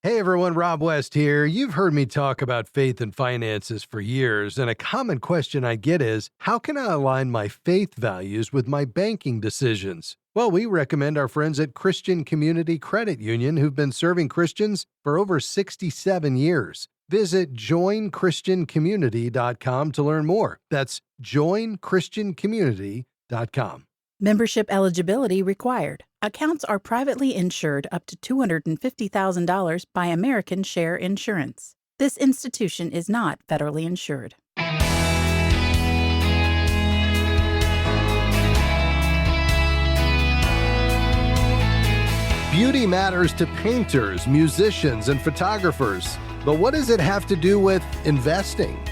Hey everyone, Rob West here. You've heard me talk about faith and finances for years, and a common question I get is, how can I align my faith values with my banking decisions? Well, we recommend our friends at Christian Community Credit Union who've been serving Christians for over 67 years. Visit joinchristiancommunity.com to learn more. That's joinchristiancommunity.com. Membership eligibility required. Accounts are privately insured up to $250,000 by American Share Insurance. This institution is not federally insured. Beauty matters to painters, musicians, and photographers. But what does it have to do with investing?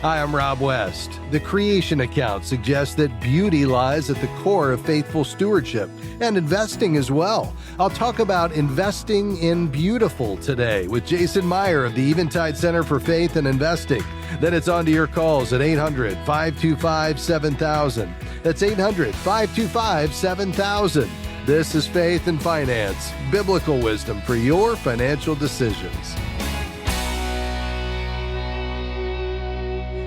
Hi, I'm Rob West. The Creation Account suggests that beauty lies at the core of faithful stewardship and investing as well. I'll talk about investing in beautiful today with Jason Myhre of the Eventide Center for Faith and Investing. Then it's on to your calls at 800-525-7000. That's 800-525-7000. This is Faith and Finance, biblical wisdom for your financial decisions.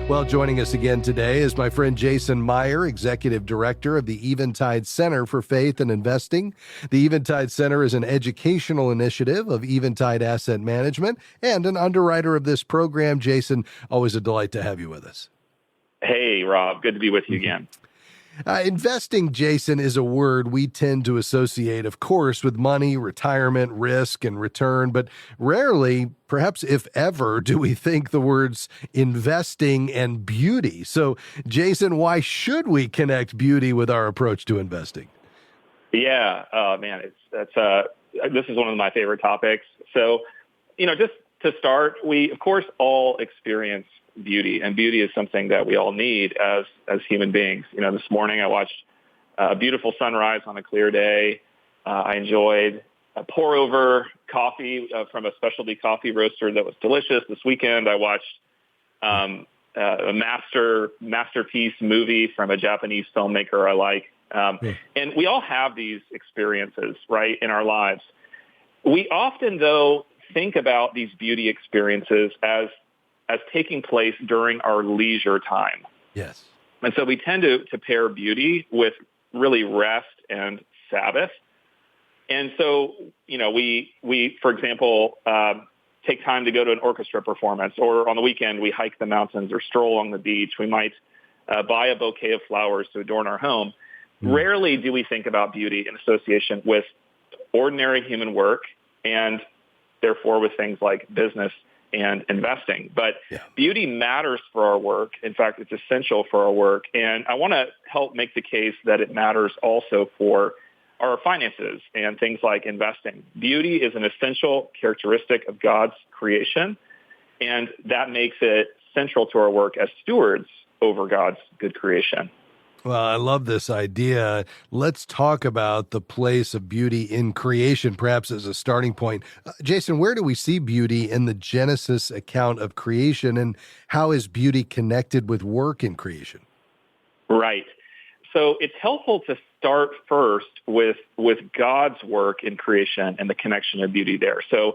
Well, joining us again today is my friend Jason Myhre, Executive Director of the Eventide Center for Faith and Investing. The Eventide Center is an educational initiative of Eventide Asset Management and an underwriter of this program. Jason, always a delight to have you with us. Hey, Rob. Good to be with you again. Investing, Jason, is a word we tend to associate, of course, with money, retirement, risk, and return, but rarely, perhaps if ever, do we think the words investing and beauty. So, Jason, why should we connect beauty with our approach to investing? Yeah, man, this is one of my favorite topics. So, just to start, we, of course, all experience beauty, and beauty is something that we all need as human beings. This morning I watched a beautiful sunrise on a clear day. I enjoyed a pour over coffee from a specialty coffee roaster that was delicious. This weekend I watched a masterpiece movie from a Japanese filmmaker I like. And we all have these experiences, right, in our lives. We often, though, think about these beauty experiences as taking place during our leisure time. Yes. And so we tend to pair beauty with really rest and Sabbath. And so, we for example, take time to go to an orchestra performance, or on the weekend we hike the mountains or stroll along the beach. We might buy a bouquet of flowers to adorn our home. Rarely do we think about beauty in association with ordinary human work and therefore with things like business and investing. But beauty matters for our work. In fact, it's essential for our work. And I want to help make the case that it matters also for our finances and things like investing. Beauty is an essential characteristic of God's creation, and that makes it central to our work as stewards over God's good creation. Well, I love this idea. Let's talk about the place of beauty in creation, perhaps as a starting point. Jason, where do we see beauty in the Genesis account of creation, and how is beauty connected with work in creation? Right. So it's helpful to start first with God's work in creation and the connection of beauty there. So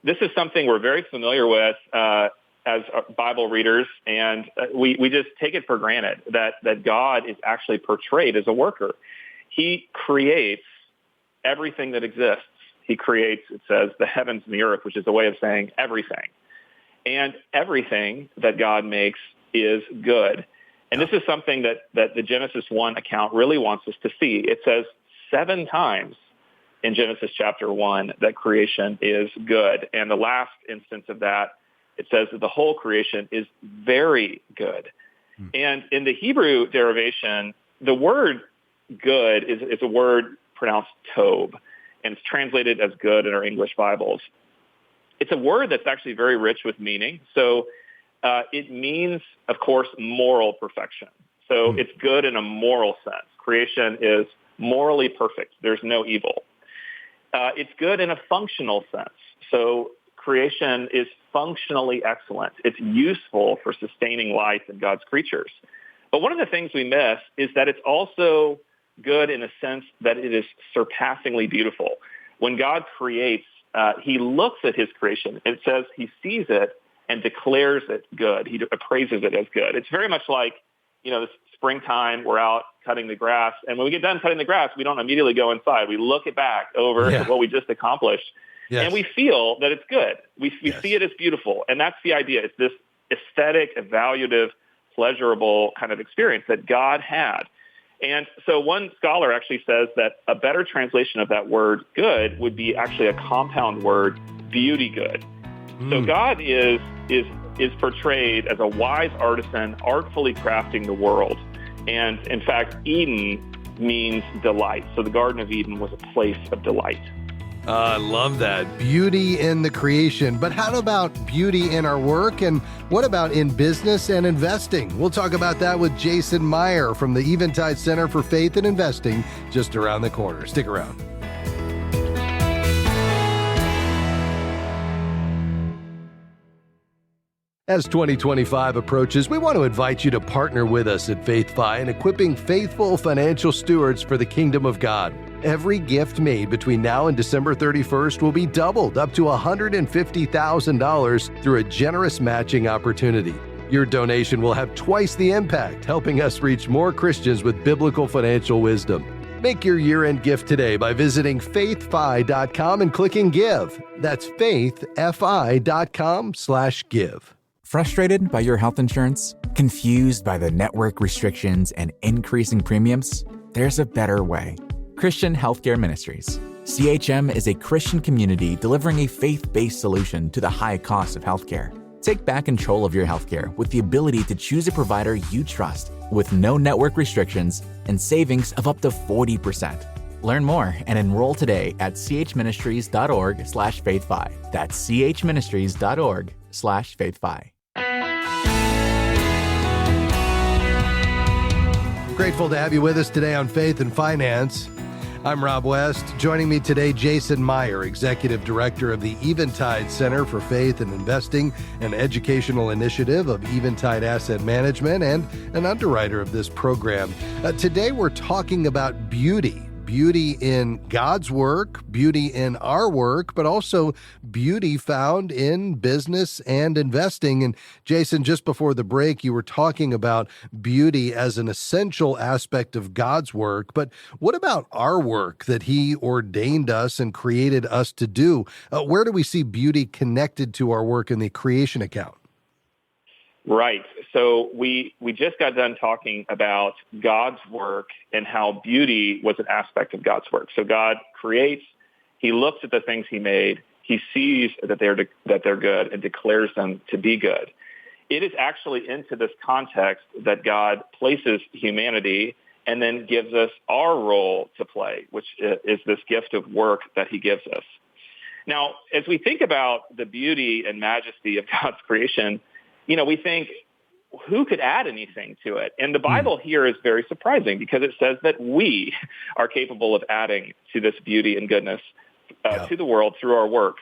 This is something we're very familiar with as Bible readers, and we just take it for granted that God is actually portrayed as a worker. He creates everything that exists. He creates, it says, the heavens and the earth, which is a way of saying everything. And everything that God makes is good. And this is something that the Genesis 1 account really wants us to see. It says 7 times in Genesis chapter 1 that creation is good. And the last instance of that, it says that the whole creation is very good. And in the Hebrew derivation, the word good is a word pronounced tov, and it's translated as good in our English Bibles. It's a word that's actually very rich with meaning. So it means, of course, moral perfection. So it's good in a moral sense. Creation is morally perfect. There's no evil. It's good in a functional sense. So creation is functionally excellent. It's useful for sustaining life in God's creatures. But one of the things we miss is that it's also good in a sense that it is surpassingly beautiful. When God creates he looks at his creation. It says he sees it and declares it good. He appraises it as good. It's very much like, this springtime, we're out cutting the grass. And when we get done cutting the grass, we don't immediately go inside. We look it back over what we just accomplished. Yes. And we feel that it's good. We see it as beautiful. And that's the idea. It's this aesthetic, evaluative, pleasurable kind of experience that God had. And so one scholar actually says that a better translation of that word good would be actually a compound word, beauty good. So God is portrayed as a wise artisan, artfully crafting the world. And in fact, Eden means delight. So the Garden of Eden was a place of delight. I love that. Beauty in the creation. But how about beauty in our work? And what about in business and investing? We'll talk about that with Jason Myhre from the Eventide Center for Faith and Investing just around the corner. Stick around. As 2025 approaches, we want to invite you to partner with us at FaithFi in equipping faithful financial stewards for the kingdom of God. Every gift made between now and December 31st will be doubled up to $150,000 through a generous matching opportunity. Your donation will have twice the impact, helping us reach more Christians with biblical financial wisdom. Make your year-end gift today by visiting faithfi.com and clicking Give. That's faithfi.com/give. Frustrated by your health insurance? Confused by the network restrictions and increasing premiums? There's a better way. Christian Healthcare Ministries. CHM is a Christian community delivering a faith-based solution to the high cost of healthcare. Take back control of your healthcare with the ability to choose a provider you trust with no network restrictions and savings of up to 40%. Learn more and enroll today at chministries.org/faithfi. That's chministries.org/faithfi. Grateful to have you with us today on Faith and Finance. I'm Rob West. Joining me today, Jason Myhre, Executive Director of the Eventide Center for Faith and Investing, an educational initiative of Eventide Asset Management and an underwriter of this program. Today we're talking about beauty in God's work, beauty in our work, but also beauty found in business and investing. And Jason, just before the break, you were talking about beauty as an essential aspect of God's work. But what about our work that He ordained us and created us to do? Where do we see beauty connected to our work in the creation account? Right. So we just got done talking about God's work and how beauty was an aspect of God's work. So God creates, He looks at the things He made, He sees that they're good and declares them to be good. It is actually into this context that God places humanity and then gives us our role to play, which is this gift of work that He gives us. Now, as we think about the beauty and majesty of God's creation, we think, who could add anything to it? And the Bible here is very surprising because it says that we are capable of adding to this beauty and goodness to the world through our work.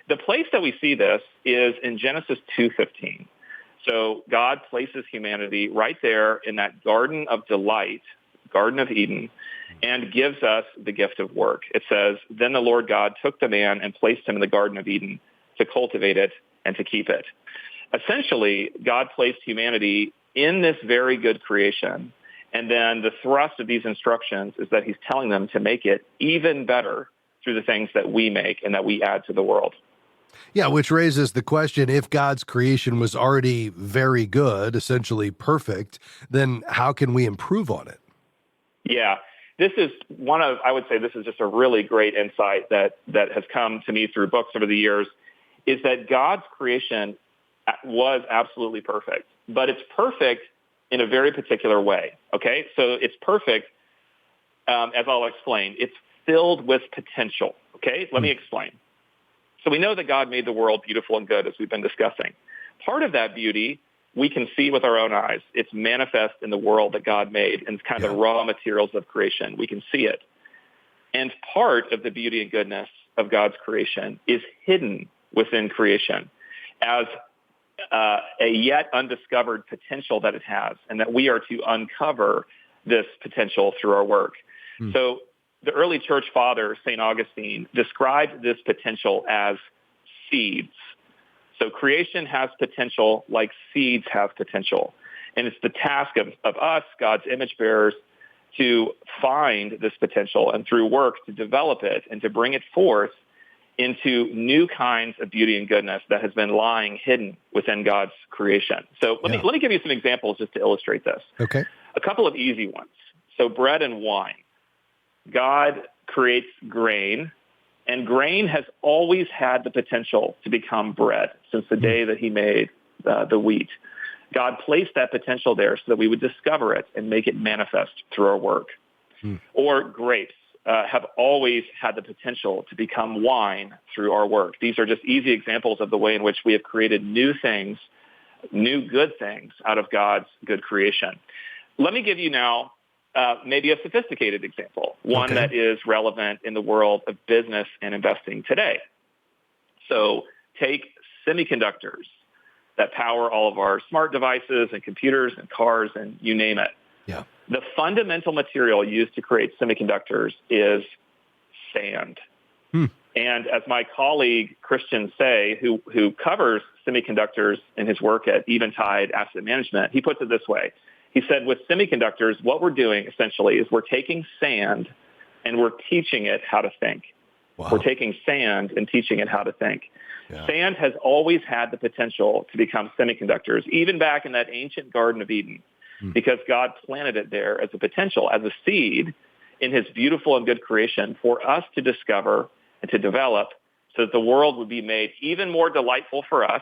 The place that we see this is in Genesis 2:15. So God places humanity right there in that garden of delight, Garden of Eden, and gives us the gift of work. It says, then the Lord God took the man and placed him in the Garden of Eden to cultivate it and to keep it. Essentially, God placed humanity in this very good creation, and then the thrust of these instructions is that He's telling them to make it even better through the things that we make and that we add to the world. Yeah, which raises the question, if God's creation was already very good, essentially perfect, then how can we improve on it? Yeah, this is I would say this is just a really great insight that has come to me through books over the years, is that God's creation was absolutely perfect, but it's perfect in a very particular way, okay? So it's perfect, as I'll explain. It's filled with potential, okay? Let me explain. So we know that God made the world beautiful and good, as we've been discussing. Part of that beauty we can see with our own eyes. It's manifest in the world that God made, and it's kind of the raw materials of creation. We can see it. And part of the beauty and goodness of God's creation is hidden within creation as a yet undiscovered potential that it has, and that we are to uncover this potential through our work. So the early church father, St. Augustine, described this potential as seeds. So creation has potential like seeds have potential. And it's the task of us, God's image bearers, to find this potential and through work to develop it and to bring it forth into new kinds of beauty and goodness that has been lying hidden within God's creation. So let me give you some examples just to illustrate this. Okay. A couple of easy ones. So bread and wine. God creates grain, and grain has always had the potential to become bread since the day that he made the wheat. God placed that potential there so that we would discover it and make it manifest through our work. Or grapes have always had the potential to become wine through our work. These are just easy examples of the way in which we have created new things, new good things out of God's good creation. Let me give you now maybe a sophisticated example, one that is relevant in the world of business and investing today. So take semiconductors that power all of our smart devices and computers and cars and you name it. Yeah. The fundamental material used to create semiconductors is sand. And as my colleague Christian Say, who covers semiconductors in his work at Eventide Asset Management, he puts it this way. He said, with semiconductors, what we're doing essentially is we're taking sand and we're teaching it how to think. Wow. We're taking sand and teaching it how to think. Yeah. Sand has always had the potential to become semiconductors, even back in that ancient Garden of Eden, because God planted it there as a potential, as a seed in his beautiful and good creation for us to discover and to develop so that the world would be made even more delightful for us.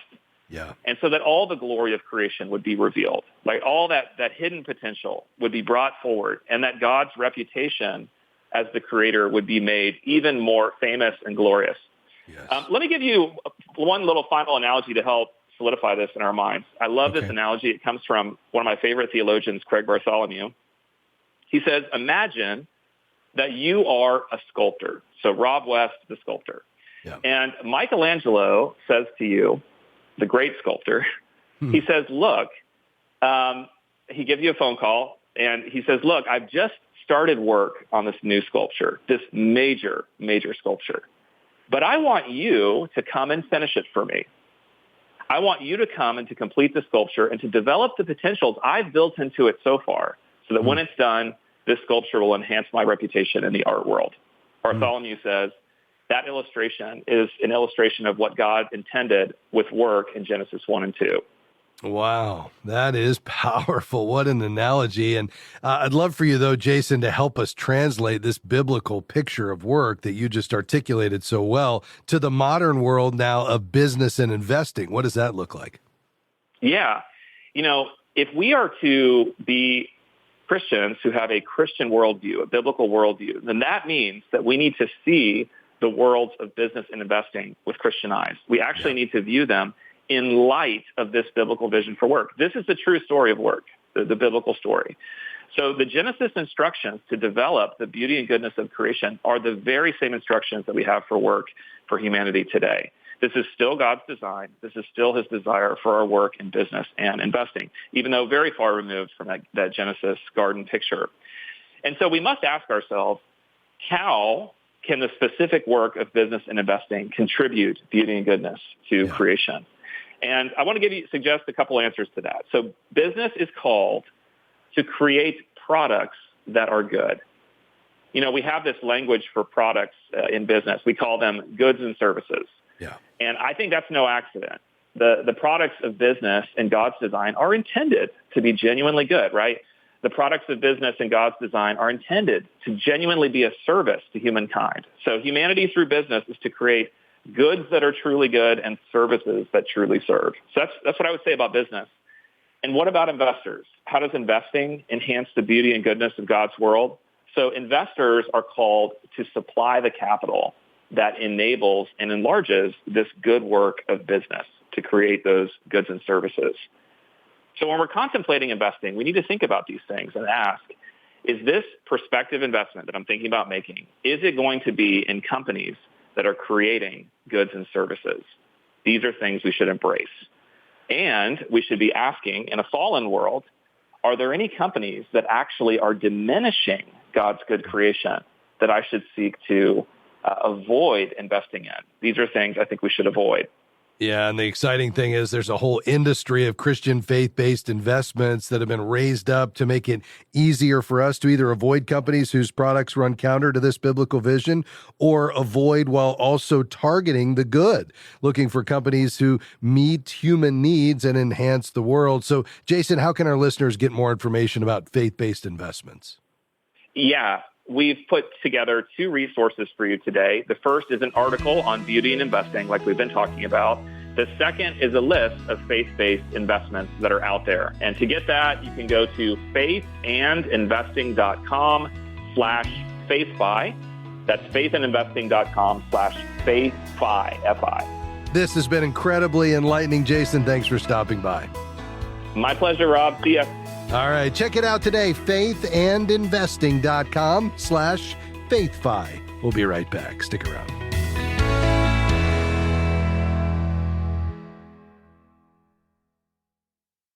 Yeah. And so that all the glory of creation would be revealed, like all that hidden potential would be brought forward, and that God's reputation as the creator would be made even more famous and glorious. Yes. Let me give you one little final analogy to help solidify this in our minds. I love this analogy. It comes from one of my favorite theologians, Craig Bartholomew. He says, imagine that you are a sculptor. So Rob West, the sculptor. Yeah. And Michelangelo says to you, the great sculptor, he says, look, he gives you a phone call, and he says, look, I've just started work on this new sculpture, this major, major sculpture. But I want you to come and finish it for me. I want you to come and to complete the sculpture and to develop the potentials I've built into it so far so that when it's done, this sculpture will enhance my reputation in the art world. Bartholomew says that illustration is an illustration of what God intended with work in Genesis 1 and 2. Wow, that is powerful. What an analogy. And I'd love for you, though, Jason, to help us translate this biblical picture of work that you just articulated so well to the modern world now of business and investing. What does that look like? Yeah. You know, if we are to be Christians who have a Christian worldview, a biblical worldview, then that means that we need to see the worlds of business and investing with Christian eyes. We actually need to view them in light of this biblical vision for work. This is the true story of work, the biblical story. So the Genesis instructions to develop the beauty and goodness of creation are the very same instructions that we have for work for humanity today. This is still God's design. This is still his desire for our work in business and investing, even though very far removed from that Genesis garden picture. And so we must ask ourselves, how can the specific work of business and investing contribute beauty and goodness to creation? And I want to suggest a couple answers to that. So business is called to create products that are good. You know, we have this language for products in business. We call them goods and services. Yeah. And I think that's no accident. The products of business in God's design are intended to be genuinely good, right? The products of business in God's design are intended to genuinely be a service to humankind. So humanity through business is to create goods that are truly good and services that truly serve. So that's what I would say about business. And what about investors? How does investing enhance the beauty and goodness of God's world? So investors are called to supply the capital that enables and enlarges this good work of business to create those goods and services. So when we're contemplating investing, we need to think about these things and ask, is this prospective investment that I'm thinking about making, is it going to be in companies that are creating goods and services? These are things we should embrace. And we should be asking, in a fallen world, are there any companies that actually are diminishing God's good creation that I should seek to avoid investing in. These are things I think we should avoid. Yeah, and the exciting thing is there's a whole industry of Christian faith-based investments that have been raised up to make it easier for us to either avoid companies whose products run counter to this biblical vision or avoid while also targeting the good, looking for companies who meet human needs and enhance the world. So, Jason, how can our listeners get more information about faith-based investments? Yeah. We've put together 2 resources for you today. The first is an article on beauty and investing, like we've been talking about. The second is a list of faith-based investments that are out there. And to get that, you can go to faithandinvesting.com/faithfi. That's faithandinvesting.com/faithfi, F-I. This has been incredibly enlightening. Jason, thanks for stopping by. My pleasure, Rob. See ya. All right, check it out today, faithandinvesting.com/faithfi. We'll be right back. Stick around.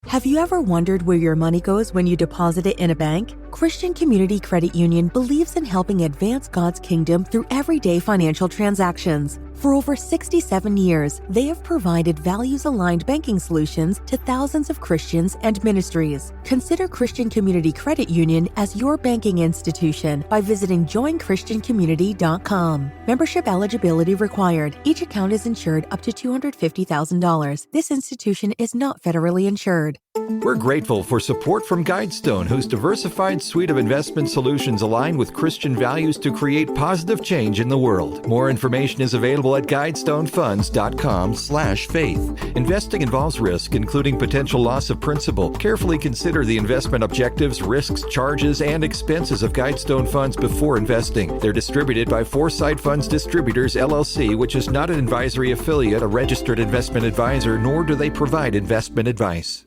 Have you ever wondered where your money goes when you deposit it in a bank? Christian Community Credit Union believes in helping advance God's kingdom through everyday financial transactions. For over 67 years, they have provided values-aligned banking solutions to thousands of Christians and ministries. Consider Christian Community Credit Union as your banking institution by visiting joinchristiancommunity.com. Membership eligibility required. Each account is insured up to $250,000. This institution is not federally insured. We're grateful for support from Guidestone, whose diversified suite of investment solutions align with Christian values to create positive change in the world. More information is available at guidestonefunds.com/faith. Investing involves risk, including potential loss of principal. Carefully consider the investment objectives, risks, charges, and expenses of Guidestone funds before investing. They're distributed by Foresight Funds Distributors, LLC, which is not an advisory affiliate, a registered investment advisor, nor do they provide investment advice.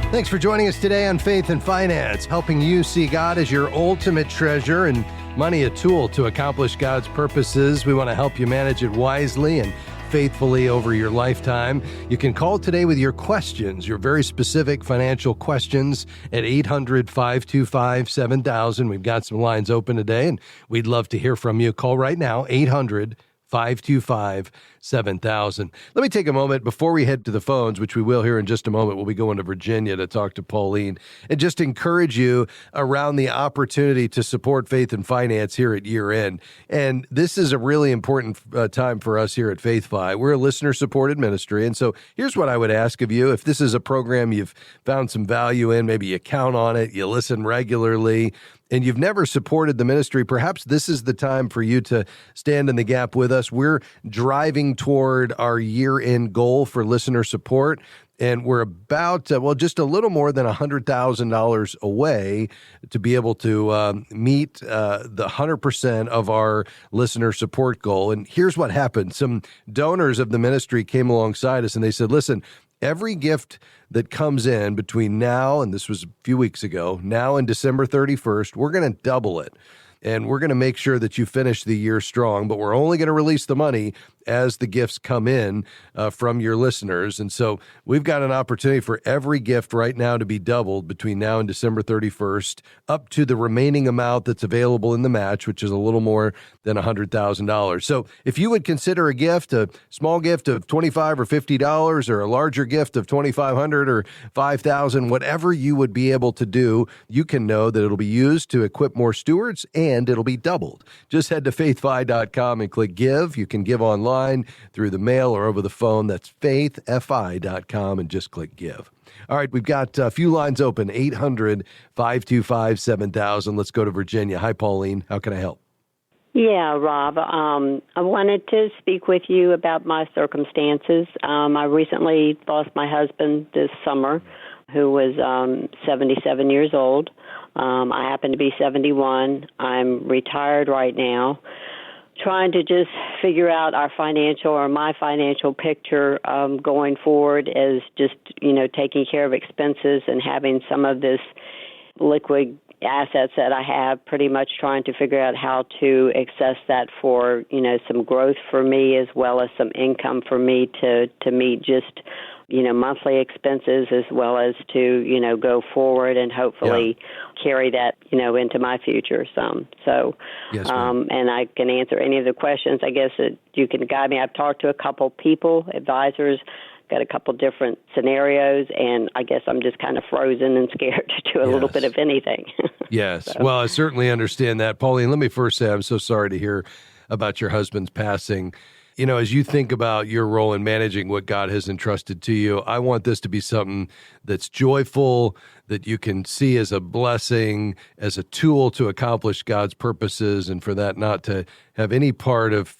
Thanks for joining us today on Faith and Finance, helping you see God as your ultimate treasure and money a tool to accomplish God's purposes. We want to help you manage it wisely and faithfully over your lifetime. You can call today with your questions, your very specific financial questions at 800-525-7000. We've got some lines open today, and we'd love to hear from you. Call right now, 800-525-7000. Let me take a moment before we head to the phones, which we will here in just a moment. We'll be going to Virginia to talk to Pauline and just encourage you around the opportunity to support Faith and Finance here at year end. And this is a really important time for us here at FaithFi. We're a listener-supported ministry. And so here's what I would ask of you. If this is a program you've found some value in, maybe you count on it, you listen regularly, and you've never supported the ministry, perhaps this is the time for you to stand in the gap with us. We're driving toward our year-end goal for listener support, and we're about, just a little more than $100,000 away to be able to meet the 100% of our listener support goal. And here's what happened. Some donors of the ministry came alongside us, and they said, listen, every gift that comes in between now, and this was a few weeks ago, now and December 31st, we're going to double it. And we're going to make sure that you finish the year strong, but we're only going to release the money as the gifts come in from your listeners. And so we've got an opportunity for every gift right now to be doubled between now and December 31st, up to the remaining amount that's available in the match, which is a little more than $100,000. So if you would consider a gift, a small gift of $25 or $50, or a larger gift of $2,500 or $5,000, whatever you would be able to do, you can know that it'll be used to equip more stewards and it'll be doubled. Just head to faithfi.com and click give. You can give online, through the mail, or over the phone. That's faithfi.com and just click give. All right, we've got a few lines open, 800-525-7000. Let's go to Virginia. Hi, Pauline. How can I help? Yeah, Rob. I wanted to speak with you about my circumstances. I recently lost my husband this summer, who was 77 years old. I happen to be 71. I'm retired right now, trying to just figure out my financial picture going forward as just, taking care of expenses and having some of this liquid assets that I have, pretty much trying to figure out how to access that for, some growth for me as well as some income for me to meet just monthly expenses as well as to, go forward and hopefully carry that, into my future some. So, yes, and I can answer any of the questions, I guess, that you can guide me. I've talked to a couple people, advisors, got a couple different scenarios, and I guess I'm just kind of frozen and scared to do a little bit of anything. Yes. So. Well, I certainly understand that. Pauline, let me first say I'm so sorry to hear about your husband's passing. As you think about your role in managing what God has entrusted to you, I want this to be something that's joyful, that you can see as a blessing, as a tool to accomplish God's purposes, and for that not to have any part of,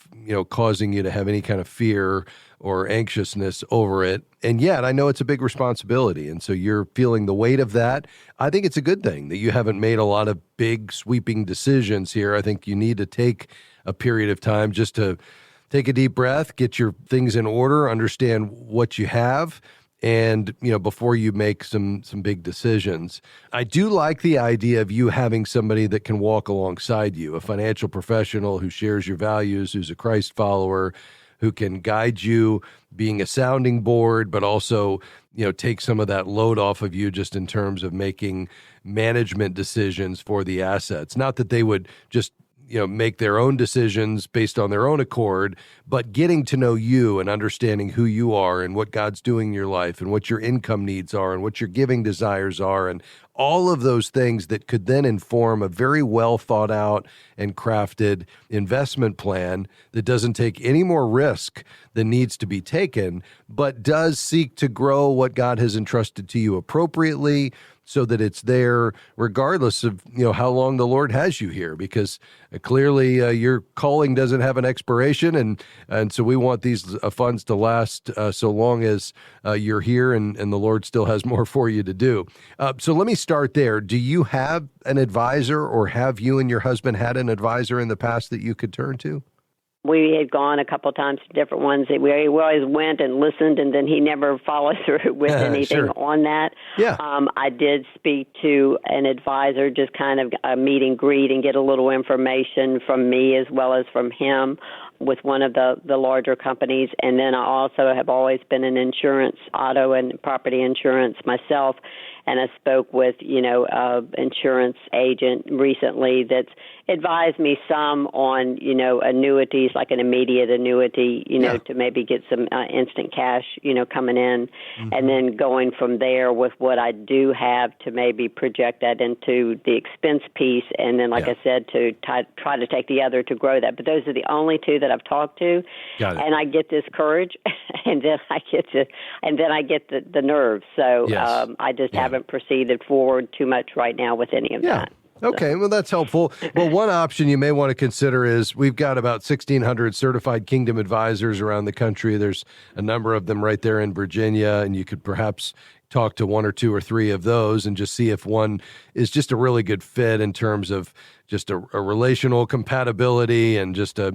causing you to have any kind of fear or anxiousness over it. And yet, I know it's a big responsibility, and so you're feeling the weight of that. I think it's a good thing that you haven't made a lot of big, sweeping decisions here. I think you need to take a period of time just to take a deep breath, get your things in order, understand what you have, and, before you make some big decisions. I do like the idea of you having somebody that can walk alongside you, a financial professional who shares your values, who's a Christ follower, who can guide you, being a sounding board, but also, take some of that load off of you just in terms of making management decisions for the assets. Not that they would just make their own decisions based on their own accord, but getting to know you and understanding who you are and what God's doing in your life and what your income needs are and what your giving desires are and all of those things that could then inform a very well thought out and crafted investment plan that doesn't take any more risk than needs to be taken, but does seek to grow what God has entrusted to you appropriately, so that it's there regardless of, how long the Lord has you here, because clearly your calling doesn't have an expiration. And so we want these funds to last so long as you're here and the Lord still has more for you to do. So let me start there. Do you have an advisor, or have you and your husband had an advisor in the past that you could turn to? We had gone a couple times to different ones. We always went and listened, and then he never followed through with anything on that. Yeah. I did speak to an advisor, just kind of a meet and greet and get a little information from me as well as from him with one of the larger companies. And then I also have always been in insurance, auto and property insurance myself. And I spoke with, insurance agent recently that's advised me some on, annuities, like an immediate annuity, to maybe get some instant cash, coming in. Mm-hmm. And then going from there with what I do have to maybe project that into the expense piece. And then, like I said, to try to take the other to grow that. But those are the only two that I've talked to. Got it. And I get this courage and then I get the nerves. So I just haven't proceeded forward too much right now with any of that. Okay, well, that's helpful. Well, one option you may want to consider is we've got about 1,600 certified Kingdom advisors around the country. There's a number of them right there in Virginia, and you could perhaps talk to one or two or three of those and just see if one is just a really good fit in terms of just a relational compatibility and just I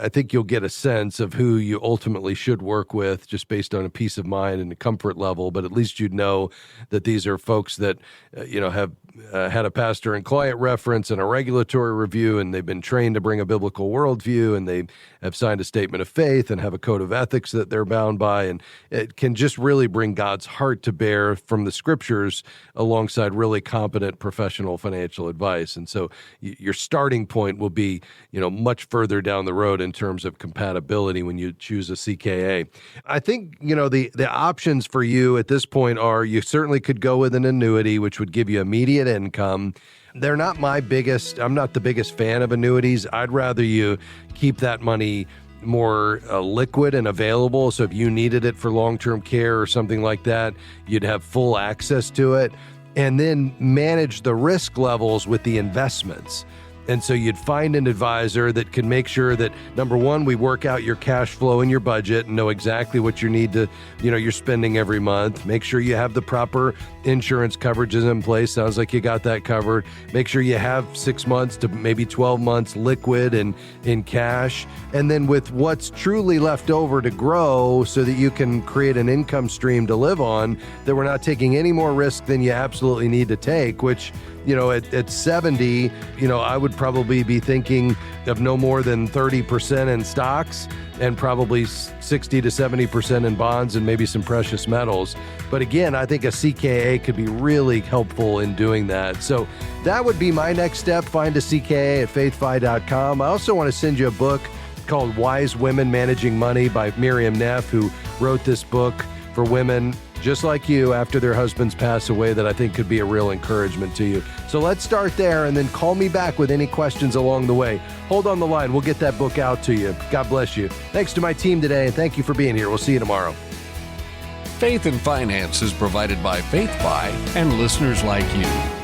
think you'll get a sense of who you ultimately should work with just based on a peace of mind and a comfort level. But at least you'd know that these are folks that, have had a pastor and client reference and a regulatory review, and they've been trained to bring a biblical worldview, and they have signed a statement of faith and have a code of ethics that they're bound by. And it can just really bring God's heart to bear from the scriptures alongside really competent professional financial advice. And so your starting point will be, much further down the road in terms of compatibility when you choose a CKA. I think, the options for you at this point are you certainly could go with an annuity, which would give you immediate income. They're not I'm not the biggest fan of annuities. I'd rather you keep that money more liquid and available. So if you needed it for long-term care or something like that, you'd have full access to it. And then manage the risk levels with the investments. And so you'd find an advisor that can make sure that, number one, we work out your cash flow and your budget and know exactly what you need to, you're spending every month. Make sure you have the proper insurance coverages in place. Sounds like you got that covered. Make sure you have 6 months to maybe 12 months liquid and in cash. And then with what's truly left over to grow so that you can create an income stream to live on, that we're not taking any more risk than you absolutely need to take, which, at 70, I would probably be thinking of no more than 30% in stocks and probably 60 to 70% in bonds and maybe some precious metals. But again, I think a CKA could be really helpful in doing that. So that would be my next step. Find a CKA at faithfi.com. I also want to send you a book called Wise Women Managing Money by Miriam Neff, who wrote this book for women just like you after their husbands pass away, that I think could be a real encouragement to you. So let's start there and then call me back with any questions along the way. Hold on the line. We'll get that book out to you. God bless you. Thanks to my team today, and thank you for being here. We'll see you tomorrow. Faith and Finance is provided by FaithFi and listeners like you.